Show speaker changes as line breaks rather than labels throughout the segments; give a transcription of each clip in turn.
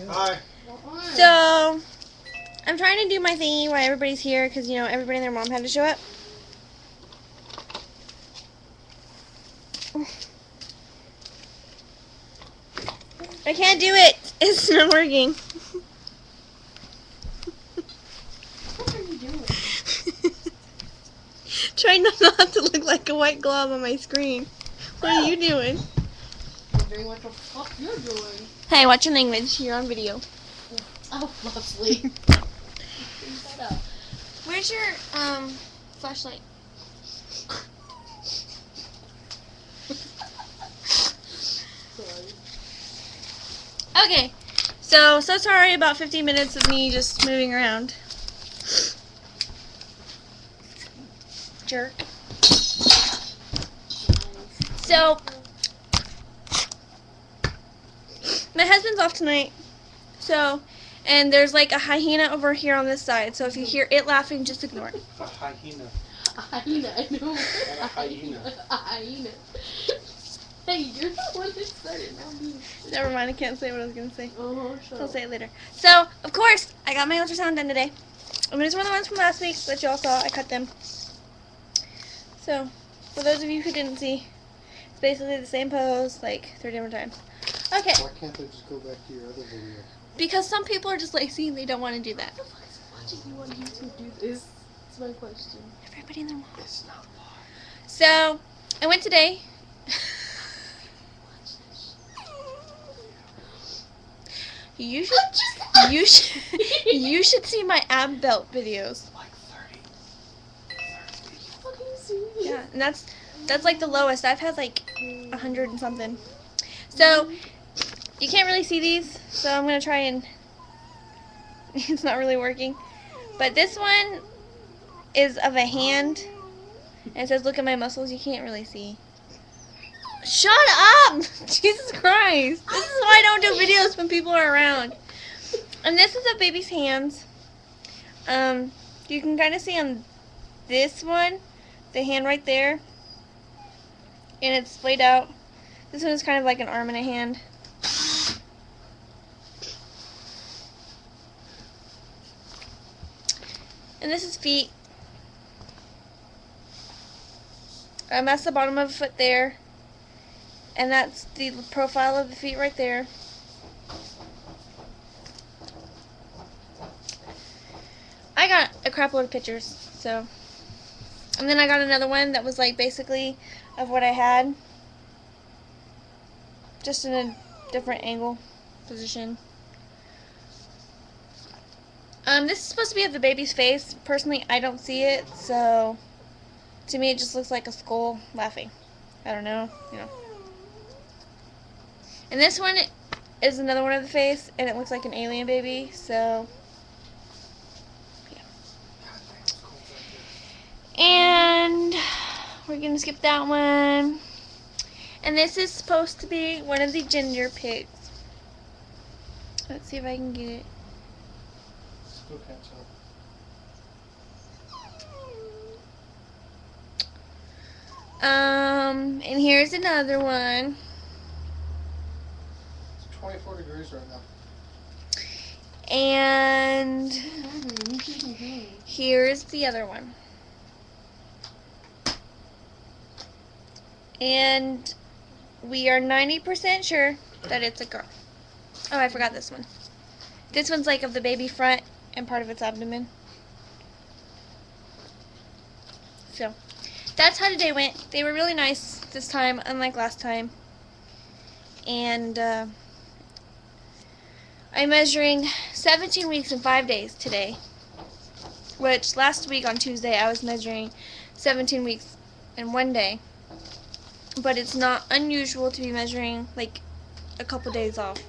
Hi.
So, I'm trying to do my thingy while everybody's here because, you know, everybody and their mom had to show up. I can't do it. It's not working.
What are you doing?
Trying not to look like a white glob on my screen. What are you doing?
Wondering what the fuck you're doing.
Hey, watch your language. You're on video.
Oh, lovely. Clean that up.
Where's your flashlight?
Sorry.
Okay, so sorry about 15 minutes of me just moving around. Jerk. So, my husband's off tonight, so, and there's like a hyena over here on this side, so if you hear it laughing, just ignore it.
A hyena.
A hyena, I know.
And a hyena.
A hyena. Hey, you're the one that said it, not me.
Never mind, I can't say what I was going to say.
Shut
I'll
up.
say it later. So, of course, I got my ultrasound done today. I mean, it's one of the ones from last week that you all saw. I cut them. So, for those of you who didn't see, it's basically the same pose, like 3 different times. Okay.
Why can't they just go back to your other video?
Because some people are just lazy and they don't want to do that.
What the fuck is watching you on YouTube do this? That's my question.
Everybody in their mom.
It's not far.
So, I went today. You should see my ab belt videos.
Like 30.
Fucking serious?
Yeah, and that's like the lowest. I've had like 100 and something. So, you can't really see these, so I'm going to try and it's not really working. But this one is of a hand. And it says, look at my muscles. You can't really see. Shut up! Jesus Christ. This is why I don't do videos when people are around. And this is a baby's hands. You can kind of see on this one, the hand right there. And it's splayed out. This one is kind of like an arm and a hand. And this is feet. That's the bottom of the foot there. And that's the profile of the feet right there. I got a crap load of pictures, so. And then I got another one that was like basically of what I had. Just in a different angle, position. This is supposed to be of the baby's face. Personally, I don't see it, so to me it just looks like a skull laughing. I don't know, you know. And this one is another one of the face, and it looks like an alien baby, so yeah. And we're gonna skip that one. And this is supposed to be one of the ginger pigs. Let's see if I can get it.
Still can't tell.
And here's another one.
It's 24 degrees right now.
And here's the other one. And we are 90% sure that it's a girl. Oh, I forgot this one. This one's like of the baby front and part of its abdomen. So, that's how today went. They were really nice this time, unlike last time. And I'm measuring 17 weeks and 5 days today. Which last week on Tuesday I was measuring 17 weeks and 1 day. But it's not unusual to be measuring like a couple days off.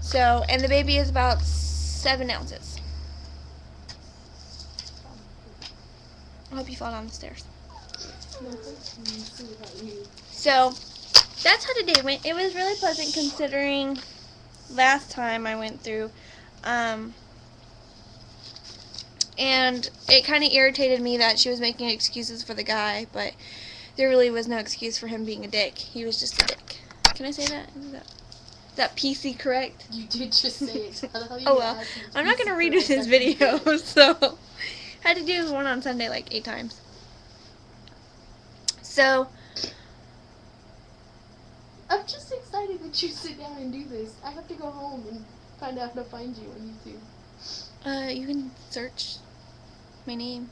So, and the baby is about 7 ounces. I hope you fall down the stairs. So, that's how today went. It was really pleasant considering last time I went through. And it kind of irritated me that she was making excuses for the guy, but there really was no excuse for him being a dick. He was just a dick. Can I say that? that PC correct?
You did just say it. How the hell you
Oh well.
asked me
I'm not gonna
PC
redo
correct?
this video, so had to do one on Sunday like 8 times. So
I'm just excited that you sit down and do this. I have to go home and find out how to find you on YouTube.
you can search my name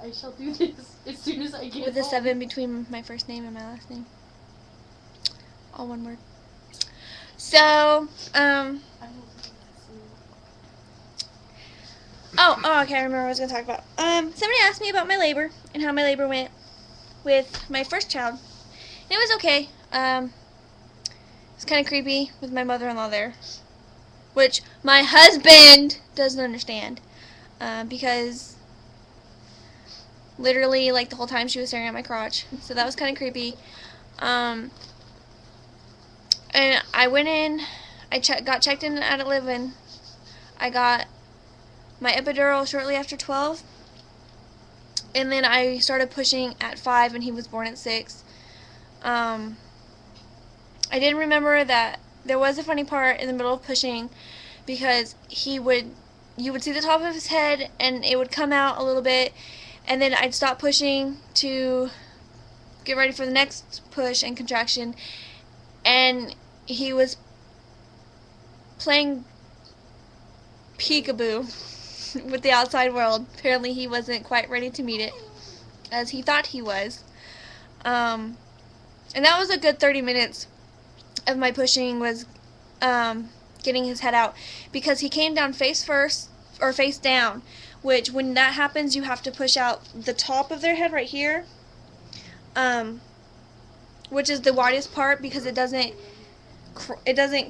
I shall do this as soon as I get
with a
home.
7 between my first name and my last name. All one word. So,
I will do this.
oh, okay, I remember what I was going to talk about. Somebody asked me about my labor and how my labor went with my first child. And it was okay. It's kind of creepy with my mother-in-law there, which my husband doesn't understand, because literally, like, the whole time she was staring at my crotch. So that was kind of creepy. And I went in, got checked in at 11. I got my epidural shortly after 12. And then I started pushing at 5 and he was born at 6. I didn't remember that there was a funny part in the middle of pushing, because you would see the top of his head and it would come out a little bit, and then I'd stop pushing to get ready for the next push and contraction, and he was playing peekaboo with the outside world. Apparently he wasn't quite ready to meet it as he thought he was. And that was a good 30 minutes of my pushing, was getting his head out, because he came down face first, or face down, which when that happens you have to push out the top of their head right here, which is the widest part, because it doesn't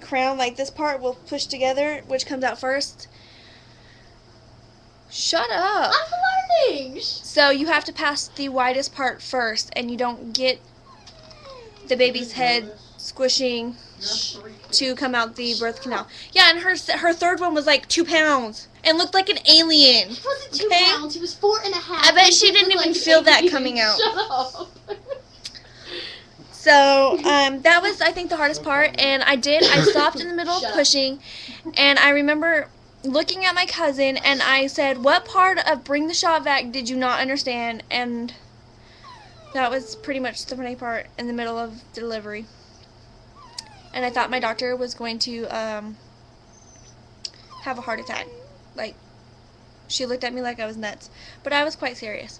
crown, like this part will push together, which comes out first. Shut up.
I'm learning!
So you have to pass the widest part first, and you don't get the baby's head squishing to come out the birth canal. Yeah, and her third one was like 2 pounds and looked like an alien.
He wasn't 2
Okay?
pounds, he was 4.5.
I bet she didn't even feel that coming out.
Shut up.
So, that was, I think, the hardest part, and I stopped in the middle of pushing, and I remember looking at my cousin, and I said, "What part of Bring the Shot Vac did you not understand?" And that was pretty much the funny part in the middle of delivery. And I thought my doctor was going to have a heart attack. Like, she looked at me like I was nuts. But I was quite serious.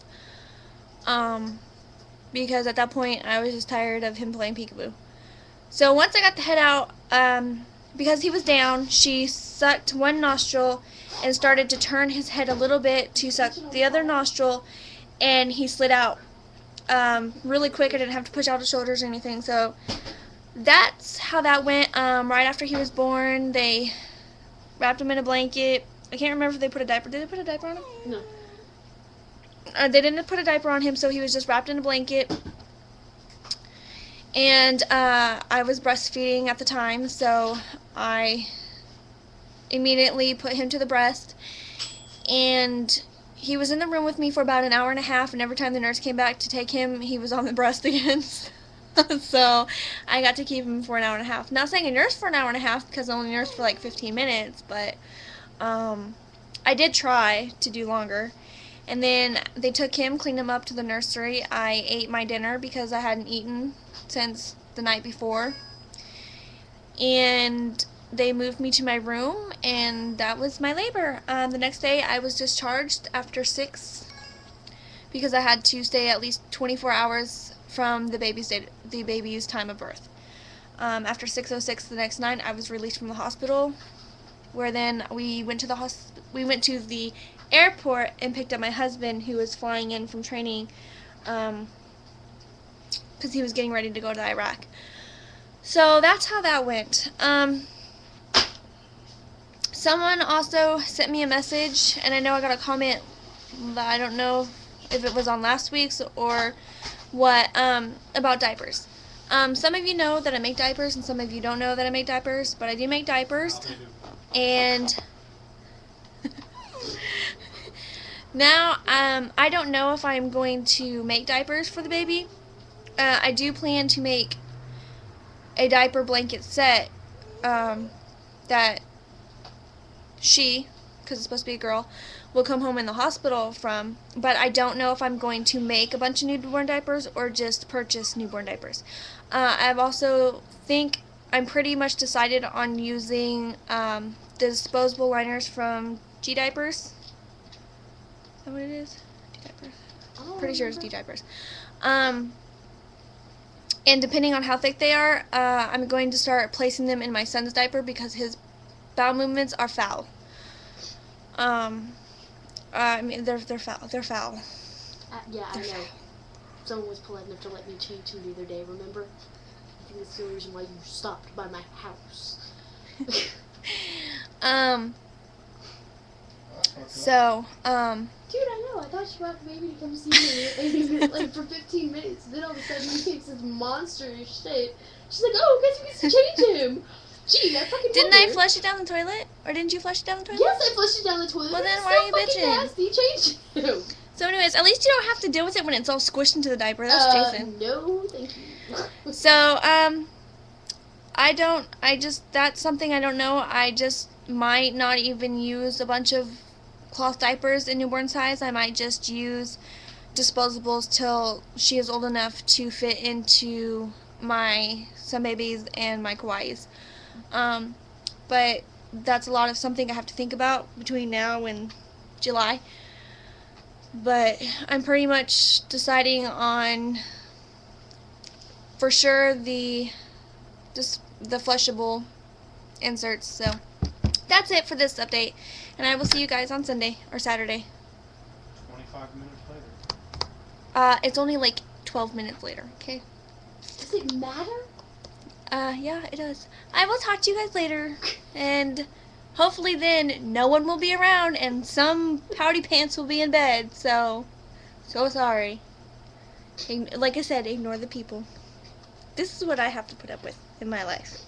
Because at that point, I was just tired of him playing peekaboo. So once I got the head out, because he was down, she sucked one nostril and started to turn his head a little bit to suck the other nostril, and he slid out really quick. I didn't have to push out his shoulders or anything. So that's how that went. Right after he was born, they wrapped him in a blanket. I can't remember if they put a diaper. Did they put a diaper on him?
No.
They didn't put a diaper on him, so he was just wrapped in a blanket. And I was breastfeeding at the time, so I immediately put him to the breast. And he was in the room with me for about an hour and a half, and every time the nurse came back to take him, he was on the breast again. So I got to keep him for an hour and a half. Not saying I nursed for an hour and a half, because I only nursed for like 15 minutes, but I did try to do longer. And then they took him, cleaned him up to the nursery. I ate my dinner because I hadn't eaten since the night before. And they moved me to my room, and that was my labor. The next day I was discharged after 6 because I had to stay at least 24 hours from the baby's time of birth. After 6:06 the next night, I was released from the hospital, where then we went to the airport and picked up my husband, who was flying in from training, because he was getting ready to go to Iraq. So that's how that went. Someone also sent me a message, and I know I got a comment that I don't know if it was on last week's or what, about diapers. Some of you know that I make diapers, and some of you don't know that I make diapers, but I do make diapers. And now, I don't know if I'm going to make diapers for the baby. I do plan to make a diaper blanket set that she, because it's supposed to be a girl, will come home in the hospital from, but I don't know if I'm going to make a bunch of newborn diapers or just purchase newborn diapers. I've also think I'm pretty much decided on using the disposable liners from G Diapers. Is that what it is? G Diapers. Pretty sure it's G Diapers. And depending on how thick they are, I'm going to start placing them in my son's diaper because his bowel movements are foul. I mean, they're foul. They're foul.
Yeah, I know. Someone was polite enough to let me change him the other day, remember? I think that's the only reason why you stopped by my house.
So,
Dude, I know. I thought you brought the baby to come see me like for 15 minutes. Then all of a sudden he takes this monster of shit. She's like, oh, guess we get to change him. Gee, I fucking
didn't
wonder.
I flush it down the toilet? Or didn't you flush it down the toilet?
Yes, I flushed it down the toilet.
Well, then
It's
why are
so
you
fucking
bitching?
nasty. Change him.
So anyways, at least you don't have to deal with it when it's all squished into the diaper. That's Jason.
No, thank you.
So, that's something I don't know. I just might not even use a bunch of cloth diapers in newborn size. I might just use disposables till she is old enough to fit into my Sun Babies and my Kawaiis. But that's a lot of something I have to think about between now and July. But I'm pretty much deciding on, for sure, the flushable inserts. So that's it for this update, and I will see you guys on Sunday or Saturday.
25 minutes later.
It's only like 12 minutes later. Okay.
Does it matter?
Yeah, it does. I will talk to you guys later, and hopefully then no one will be around and some pouty pants will be in bed. So sorry. Like I said, ignore the people. This is what I have to put up with in my life.